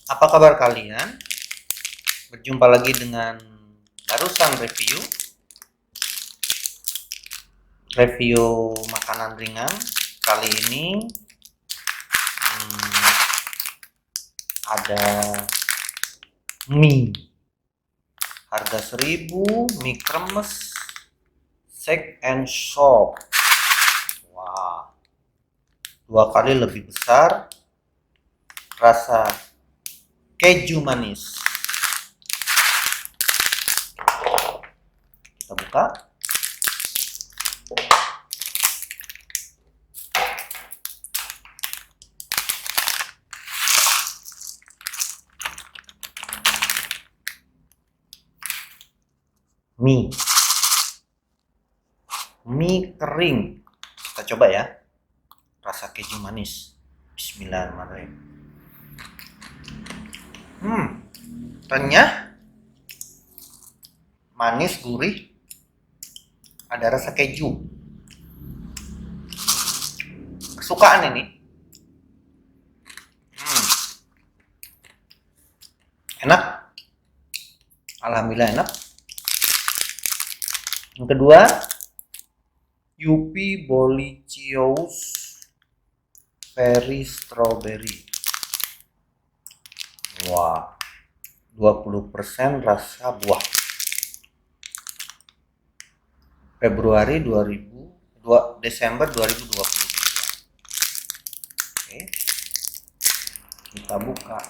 Apa kabar kalian? Berjumpa lagi dengan barusan review makanan ringan. Kali ini ada mie. Harga 1.000, mie kremes, shake and shop. Wah, 2 kali lebih besar. Rasa keju manis. Kita buka. Mie kering. Kita coba ya. Rasa keju manis. Bismillahirrahmanirrahim. Renyah, manis, gurih, ada rasa keju. Kesukaan ini. Enak. Alhamdulillah enak. Yang kedua, Yupi Bolicious Berry Strawberry. Wah, 20% rasa buah. Desember 2023. Oke. Kita buka.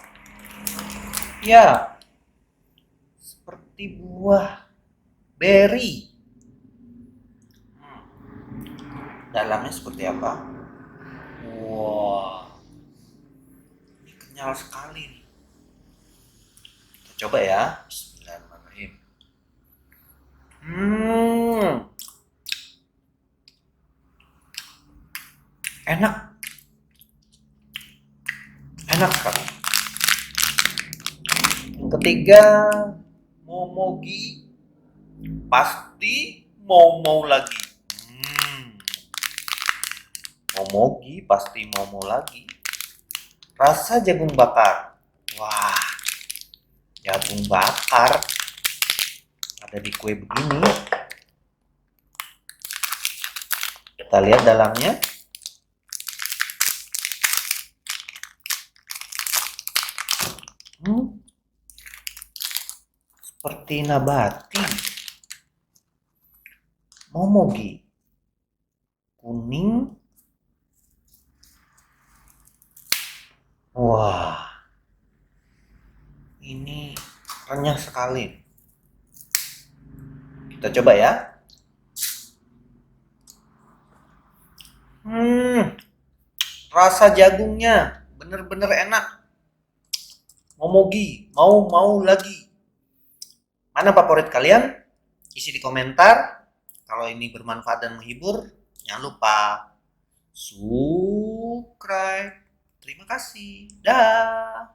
Ya, seperti buah berry. Dalamnya seperti apa? Wah, ini kenyal sekali nih. Kita coba ya. Bismillahirrahmanirrahim. Enak. Enak sekali. Yang ketiga, Momogi. Pasti mau lagi. Momogi pasti mau lagi. Rasa jagung bakar. Wah, jagung bakar ada di kue begini. Kita lihat dalamnya. Seperti nabati. Momogi kuning. Wah, ini renyah sekali. Kita coba ya. Rasa jagungnya bener-bener enak. Momogi, mau lagi. Mana favorit kalian? Isi di komentar. Kalau ini bermanfaat dan menghibur, jangan lupa subscribe. Terima kasih. Dah.